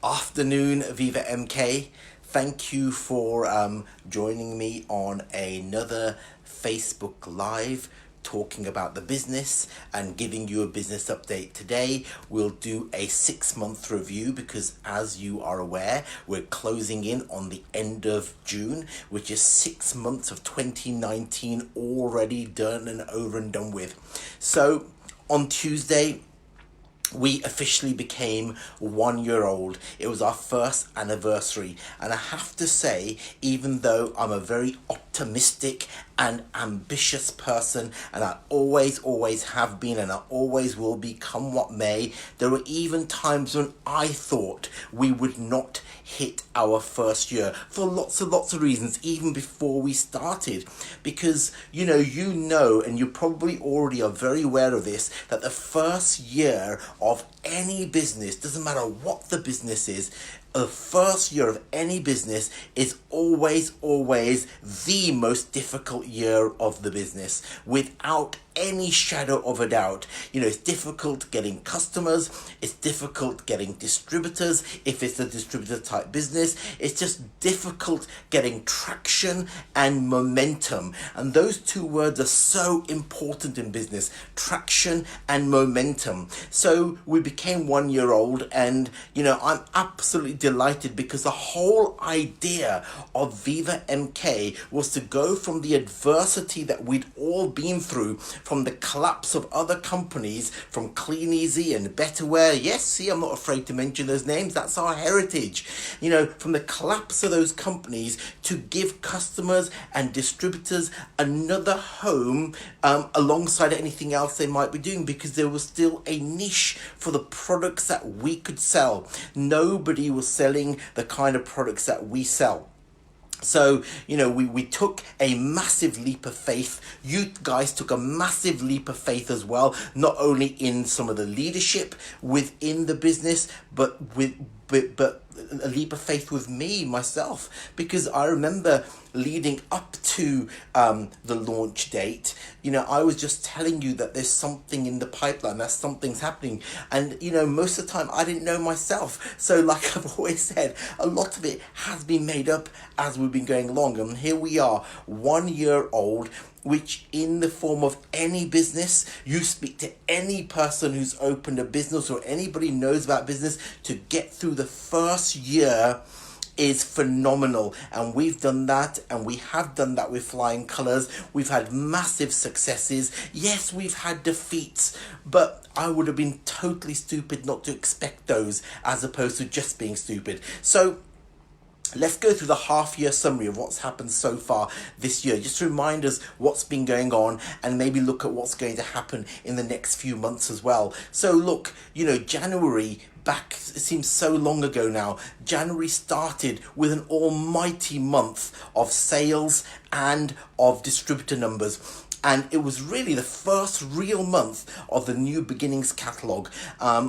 Afternoon, VivaMK. Thank you for joining me on another Facebook Live talking about the business and giving you a business update. Today we'll do a 6-month review because, as you are aware, we're closing in on the end of June, which is 6 months of 2019 already done and over and done with. So on Tuesday we officially became 1 year old. It was our first anniversary, and I have to say, even though I'm a very optimistic and ambitious person, and I always have been, and I always will be, come what may, there were even times when I thought we would not hit our first year for lots of reasons, even before we started. Because you know, and you probably already are very aware of this, that the first year of any business, doesn't matter what the business is, the first year of any business is always the most difficult year of the business, without any shadow of a doubt. It's difficult getting customers, it's difficult getting distributors if it's a distributor type business, it's just difficult getting traction and momentum. And those two words are so important in business: traction and momentum. So we became 1 year old, and I'm absolutely delighted, because the whole idea of VivaMK was to go from the adversity that we'd all been through, from the collapse of other companies, from Kleeneze and Betterware. Yes, see, I'm not afraid to mention those names. That's our heritage. From the collapse of those companies, to give customers and distributors another home alongside anything else they might be doing, because there was still a niche for the products that we could sell. Nobody was selling the kind of products that we sell. So, we took a massive leap of faith. You guys took a massive leap of faith as well, not only in some of the leadership within the business, but a leap of faith with myself, because I remember leading up to the launch date, I was just telling you that there's something in the pipeline, that something's happening, and most of the time I didn't know myself. So, like I've always said, a lot of it has been made up as we've been going along, and here we are, 1 year old, which, in the form of any business, you speak to any person who's opened a business or anybody knows about business, to get through the first year is phenomenal. And we've done that, and we have done that with flying colours. We've had massive successes. Yes, we've had defeats, but I would have been totally stupid not to expect those, as opposed to just being stupid. So let's go through the half-year summary of what's happened so far this year, just to remind us what's been going on, and maybe look at what's going to happen in the next few months as well. So look, January, back, it seems so long ago now, January started with an almighty month of sales and of distributor numbers. And it was really the first real month of the New Beginnings catalogue,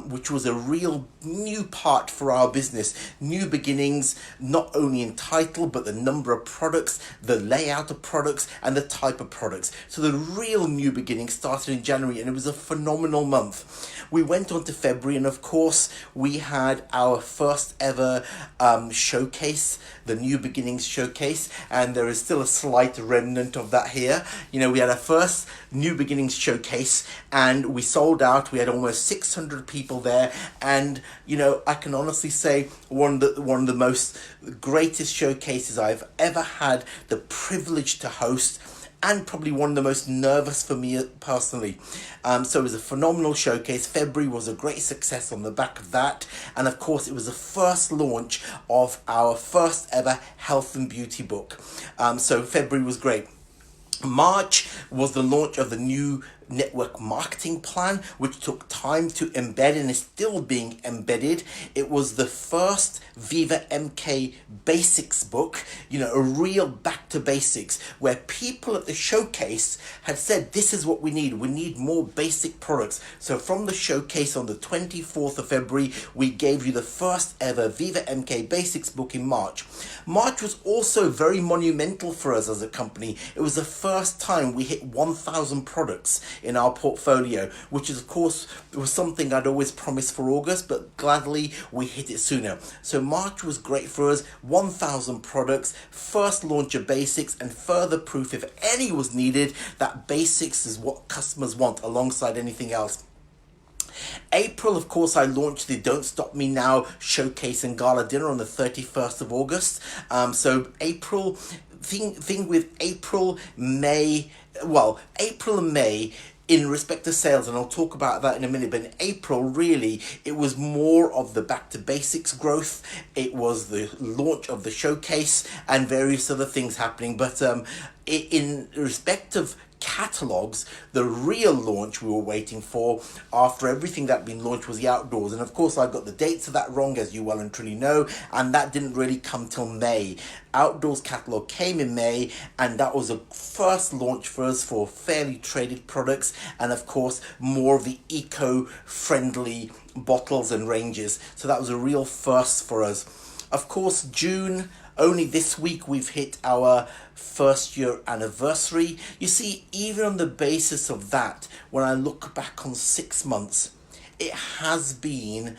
which was a real new part for our business. New beginnings, not only in title, but the number of products, the layout of products, and the type of products. So the real new beginning started in January, and it was a phenomenal month. We went on to February, and of course we had our first ever showcase, the New Beginnings showcase, and there is still a slight remnant of that here. We had our first New Beginnings showcase, and we sold out. We had almost 600 people there, and I can honestly say one of the most greatest showcases I've ever had the privilege to host, and probably one of the most nervous for me personally. So it was a phenomenal showcase. February was a great success on the back of that, and of course it was the first launch of our first ever health and beauty book. So February was great. March was the launch of the new network marketing plan, which took time to embed and is still being embedded. It was the first VivaMK basics book, a real back to basics, where people at the showcase had said, this is what we need more basic products. So from the showcase on the 24th of February, we gave you the first ever VivaMK basics book in March. March was also very monumental for us as a company. It was the first time we hit 1,000 products in our portfolio, which is of course was something I'd always promised for August, but gladly we hit it sooner. So March was great for us, 1,000 products, first launch of basics, and further proof, if any was needed, that basics is what customers want alongside anything else. April, of course, I launched the Don't Stop Me Now showcase and gala dinner on the 31st of August. So April, thing with April, May, well, April and May, in respect to sales, and I'll talk about that in a minute, but in April, really, it was more of the back to basics growth. It was the launch of the showcase and various other things happening. But in respect of catalogues, the real launch we were waiting for after everything that had been launched was the outdoors, and of course I got the dates of that wrong, as you well and truly know, and that didn't really come till May. Outdoors catalogue came in May, and that was a first launch for us for fairly traded products, and of course more of the eco-friendly bottles and ranges. So that was a real first for us. Of course, June, only this week we've hit our first year anniversary. You see, even on the basis of that, when I look back on 6 months, it has been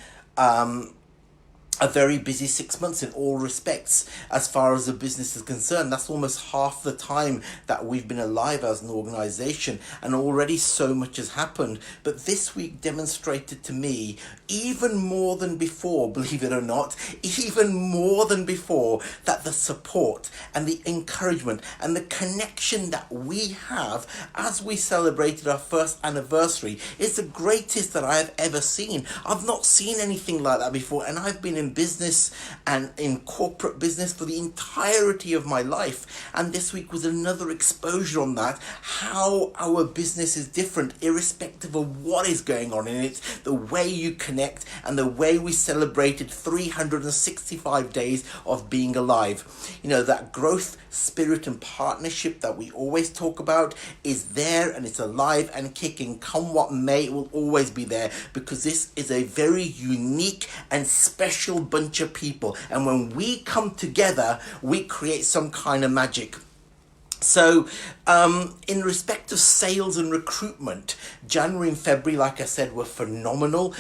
a very busy 6 months in all respects as far as the business is concerned. That's almost half the time that we've been alive as an organization, and already so much has happened. But this week demonstrated to me, even more than before, believe it or not, even more than before, that the support and the encouragement and the connection that we have as we celebrated our first anniversary is the greatest that I have ever seen. I've not seen anything like that before, and I've been in business and in corporate business for the entirety of my life, and this week was another exposure on that, how our business is different irrespective of what is going on in it, the way you connect and the way we celebrated 365 days of being alive. You know, that growth spirit and partnership that we always talk about is there, and it's alive and kicking. Come what may, it will always be there, because this is a very unique and special bunch of people, and when we come together we create some kind of magic. So in respect of sales and recruitment, January and February, like I said, were phenomenal.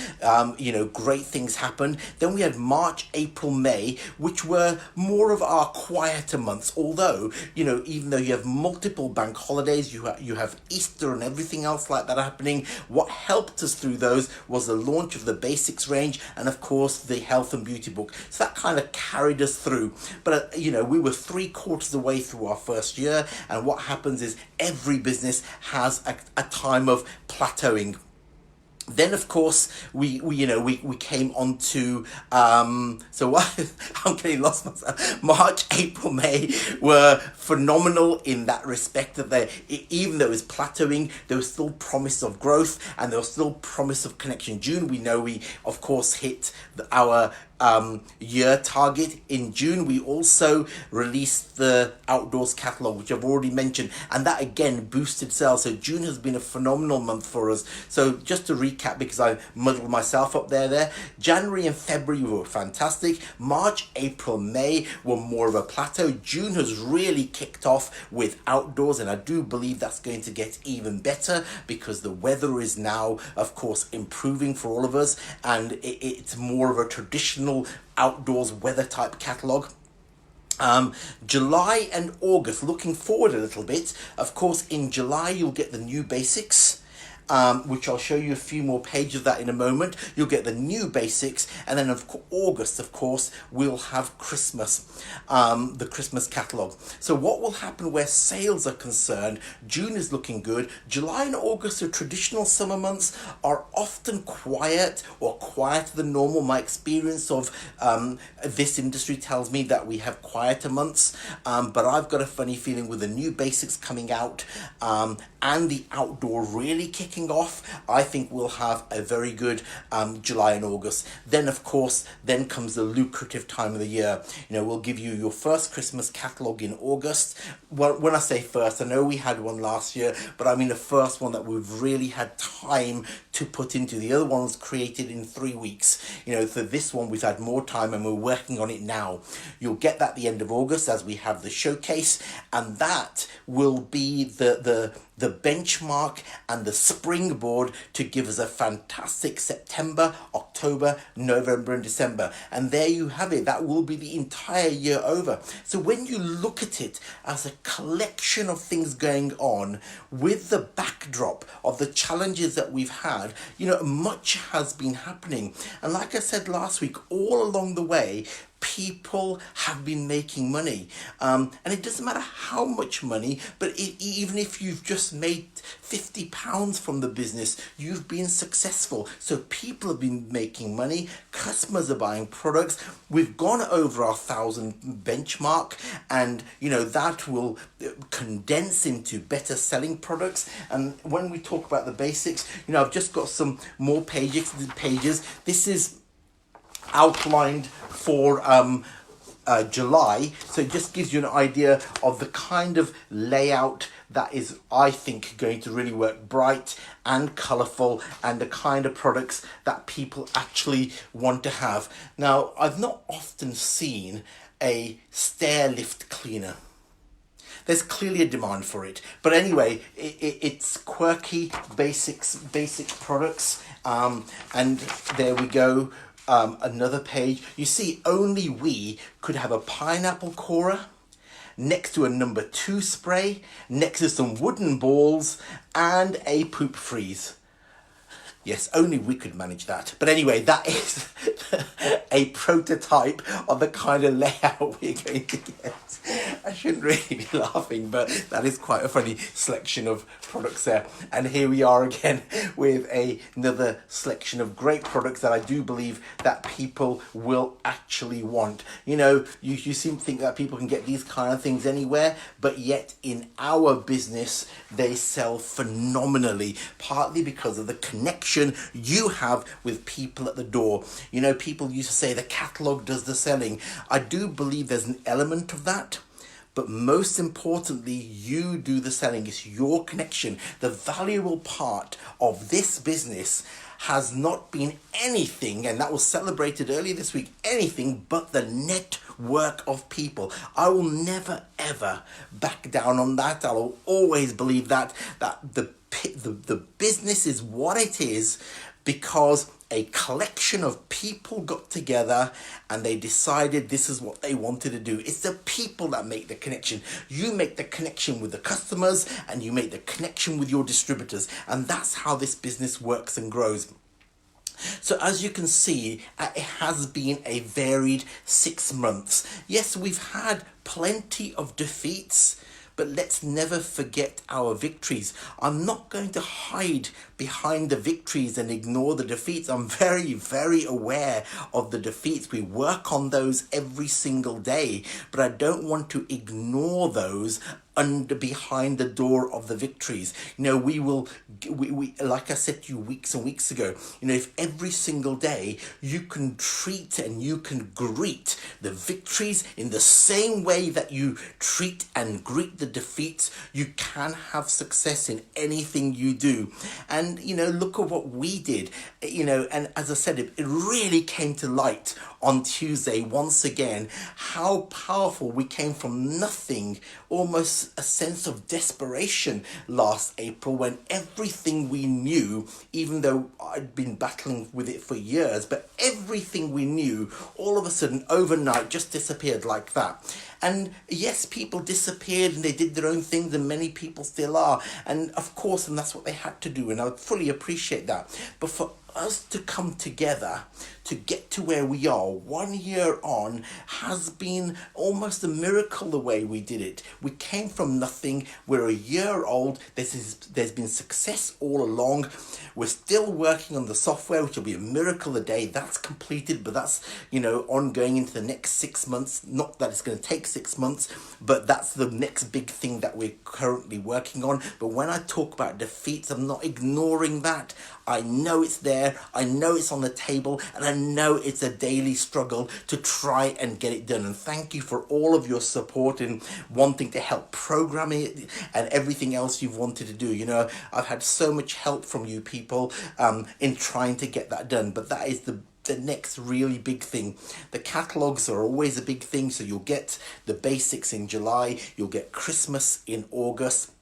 Great things happened. Then we had March, April, May, which were more of our quieter months. Although, even though you have multiple bank holidays, you have Easter and everything else like that happening, what helped us through those was the launch of the basics range and, of course, the health and beauty book. So that kind of carried us through. But, we were 3/4 of the way through our first year. And what happens is every business has a time of plateauing. Then, of course, we came on to, I'm getting lost myself. March, April, May were phenomenal in that respect, that even though it was plateauing, there was still promise of growth and there was still promise of connection. June, we of course, hit our year target. In June, we also released the outdoors catalogue, which I've already mentioned, and that again boosted sales. So June has been a phenomenal month for us. So just to recap, because I muddled myself up there, January and February were fantastic. March, April, May were more of a plateau. June has really kicked off with outdoors, and I do believe that's going to get even better because the weather is now, of course, improving for all of us, and it's more of a traditional outdoors weather type catalogue. July and August, looking forward a little bit, of course in July you'll get the new basics, which I'll show you a few more pages of that in a moment. You'll get the new basics, and then August, of course, we'll have Christmas, the Christmas catalogue. So what will happen where sales are concerned? June is looking good. July and August, the traditional summer months, are often quiet or quieter than normal. My experience of this industry tells me that we have quieter months, but I've got a funny feeling with the new basics coming out and the outdoor really kicking off, I think we'll have a very good July and August. Then, of course, then comes the lucrative time of the year. We'll give you your first Christmas catalogue in August. Well, when I say first, I know we had one last year, but I mean the first one that we've really had time to put into. The other one's created in 3 weeks. For this one we've had more time and we're working on it now. You'll get that at the end of August as we have the showcase, and that will be the benchmark and the springboard to give us a fantastic September, October, November and December. And there you have it. That will be the entire year over. So when you look at it as a collection of things going on with the backdrop of the challenges that we've had, much has been happening. And like I said last week, all along the way, people have been making money, and it doesn't matter how much money, but even if you've just made £50 from the business, you've been successful. So people have been making money, customers are buying products. We've gone over our 1,000 benchmark, and that will condense into better selling products. And when we talk about the basics, I've just got some more pages. This is outlined for July, so it just gives you an idea of the kind of layout that is, I think, going to really work. Bright and colourful, and the kind of products that people actually want to have. Now, I've not often seen a stair lift cleaner. There's clearly a demand for it, but anyway, it's quirky, basic products, and there we go. Another page. You see, only we could have a pineapple corer next to a number 2 spray, next to some wooden balls and a poop freeze. Yes, only we could manage that. But anyway, that is a prototype of the kind of layout we're going to get. I shouldn't really be laughing, but that is quite a funny selection of products there. And here we are again with another selection of great products that I do believe that people will actually want. You seem to think that people can get these kind of things anywhere, but yet in our business, they sell phenomenally, partly because of the connection you have with people at the door. People used to say the catalogue does the selling. I do believe there's an element of that, but most importantly, you do the selling. It's your connection. The valuable part of this business has not been anything, and that was celebrated earlier this week, anything but the network of people. I will never ever back down on that. I will always believe that the business is what it is because a collection of people got together and they decided this is what they wanted to do. It's the people that make the connection. You make the connection with the customers and you make the connection with your distributors. And that's how this business works and grows. So as you can see, it has been a varied 6 months. Yes, we've had plenty of defeats, but let's never forget our victories. I'm not going to hide behind the victories and ignore the defeats. I'm very, very aware of the defeats. We work on those every single day, but I don't want to ignore those under behind the door of the victories. We like I said to you weeks and weeks ago, if every single day you can treat and you can greet the victories in the same way that you treat and greet the defeats, you can have success in anything you do. And look at what we did, and as I said, it really came to light on Tuesday once again how powerful we came from nothing, almost a sense of desperation last April, when everything we knew, even though I'd been battling with it for years, but everything we knew all of a sudden overnight just disappeared like that. And yes, people disappeared and they did their own things, and many people still are, and of course, and that's what they had to do, and I fully appreciate that. But for us to come together to get to where we are 1 year on has been almost a miracle the way we did it. We came from nothing. We're a year old. There's been success all along. We're still working on the software, which will be a miracle a day. That's completed, but that's ongoing into the next 6 months. Not that it's going to take 6 months, but that's the next big thing that we're currently working on. But when I talk about defeats, I'm not ignoring that. I know it's there, I know it's on the table, and I know it's a daily struggle to try and get it done. And thank you for all of your support in wanting to help program it and everything else you've wanted to do. You know, I've had so much help from you people in trying to get that done. But that is the next really big thing. The catalogues are always a big thing. So you'll get the basics in July, you'll get Christmas in August.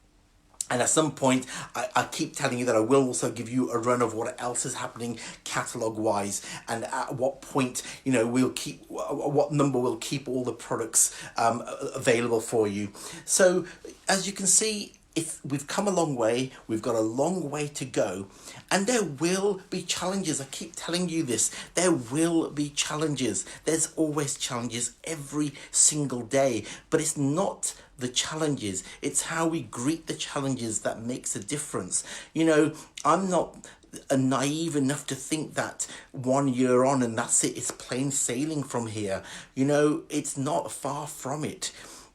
And at some point, I keep telling you that I will also give you a run of what else is happening catalogue wise, and at what point, you know, what number we'll keep all the products available for you. So as you can see, we've come a long way. We've got a long way to go, and there will be challenges. I keep telling you this. There will be challenges. There's always challenges every single day, but it's not the challenges, it's how we greet the challenges that makes a difference. You know, I'm not naive enough to think that 1 year on and that's it, it's plain sailing from here. You know, it's not far from it.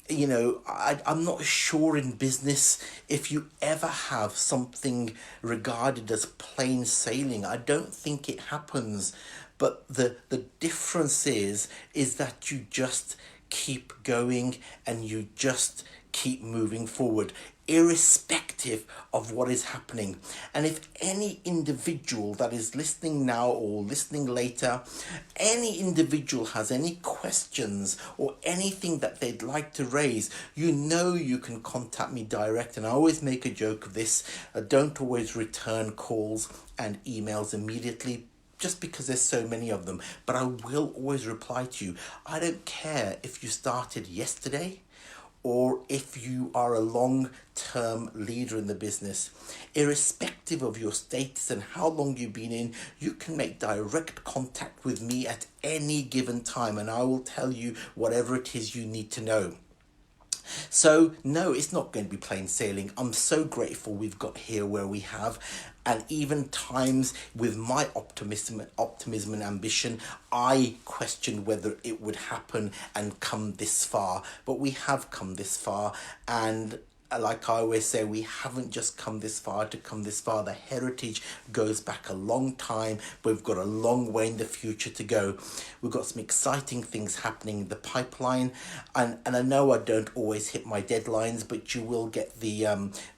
You know, I'm not sure in business if you ever have something regarded as plain sailing. I don't think it happens. But the difference is that you just keep going and you just keep moving forward, irrespective of what is happening. And if any individual that is listening now or listening later, any individual has any questions or anything that they'd like to raise, you know you can contact me direct. And I always make a joke of this. I don't always return calls and emails immediately, just because there's so many of them, but I will always reply to you. I don't care if you started yesterday or if you are a long-term leader in the business. Irrespective of your status and how long you've been in, you can make direct contact with me at any given time, and I will tell you whatever it is you need to know. So no, it's not going to be plain sailing. I'm so grateful we've got here where we have, and even times with my optimism and ambition, I questioned whether it would happen and come this far. But we have come this far, and like I always say, we haven't just come this far to come this far. The heritage goes back a long time, but we've got a long way in the future to go. We've got some exciting things happening in the pipeline, and I know I don't always hit my deadlines, but you will get the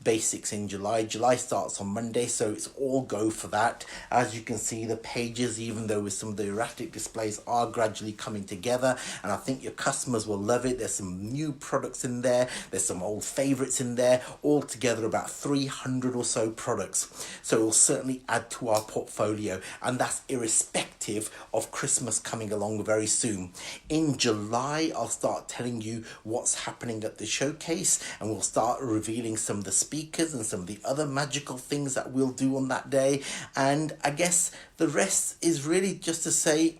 basics in July. July starts on Monday, so it's all go for that. As you can see, the pages, even though with some of the erratic displays, are gradually coming together, and I think your customers will love it. There's some new products in there, there's some old favorites in there, altogether about 300 or so products. So it will certainly add to our portfolio, and that's irrespective of Christmas coming along very soon. In July, I'll start telling you what's happening at the showcase, and we'll start revealing some of the speakers and some of the other magical things that we'll do on that day. And I guess the rest is really just to say,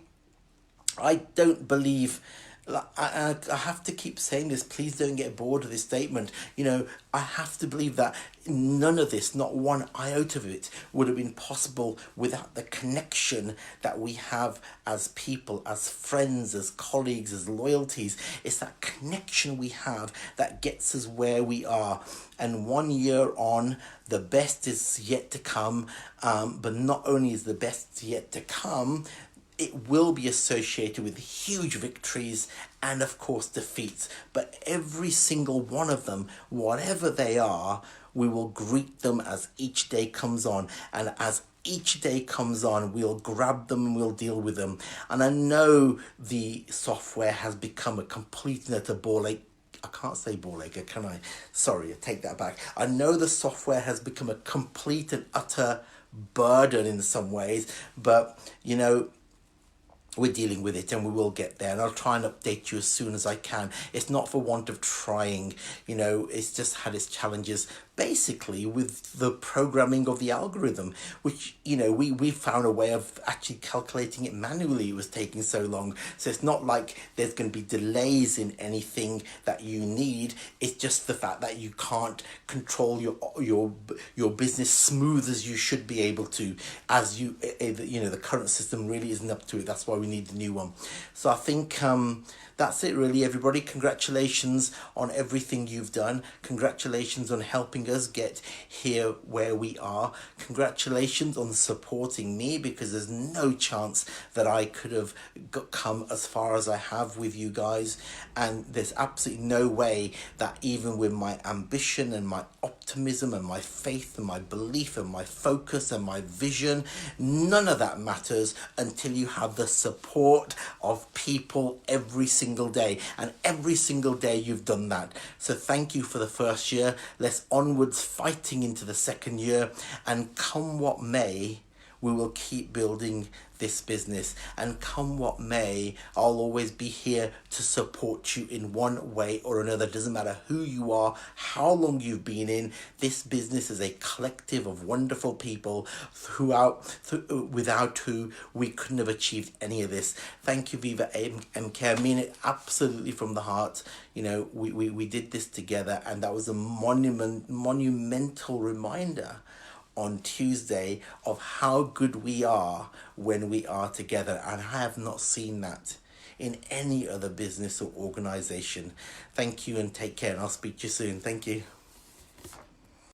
I don't believe, I have to keep saying this, please don't get bored of this statement. You know, I have to believe that none of this, not one iota of it, would have been possible without the connection that we have as people, as friends, as colleagues, as loyalties. It's that connection we have that gets us where we are. And 1 year on, the best is yet to come. But not only is the best yet to come, it will be associated with huge victories and, of course, defeats. But every single one of them, whatever they are, we will greet them as each day comes on. And as each day comes on, we'll grab them and we'll deal with them. And I know the software has become a complete and utter ball ache. I can't say ball ache, can I? Sorry, I take that back. I know the software has become a complete and utter burden in some ways, but, you know, we're dealing with it and we will get there, and I'll try and update you as soon as I can. It's not for want of trying, you know, it's just had its challenges basically with the programming of the algorithm, which, you know, we found a way of actually calculating it manually. It was taking so long. So it's not like there's going to be delays in anything that you need. It's just the fact that you can't control your business smooth as you should be able to, as you know, the current system really isn't up to it. That's why we need the new one. So I think that's it really, everybody. Congratulations on everything you've done. Congratulations on helping us get here where we are. Congratulations on supporting me, because there's no chance that I could have come as far as I have with you guys. And there's absolutely no way that even with my ambition and my optimism and my faith and my belief and my focus and my vision, none of that matters until you have the support of people every single day. And every single day you've done that. So thank you for the first year. Let's onwards fighting into the second year, and come what may, we will keep building this business, and come what may, I'll always be here to support you in one way or another. Doesn't matter who you are, how long you've been in. This business is a collective of wonderful people without who we couldn't have achieved any of this. Thank you, VivaMK. I mean it absolutely from the heart. You know, we did this together, and that was a monumental reminder on Tuesday of how good we are when we are together, and I have not seen that in any other business or organization. Thank you, and take care, and I'll speak to you soon. Thank you.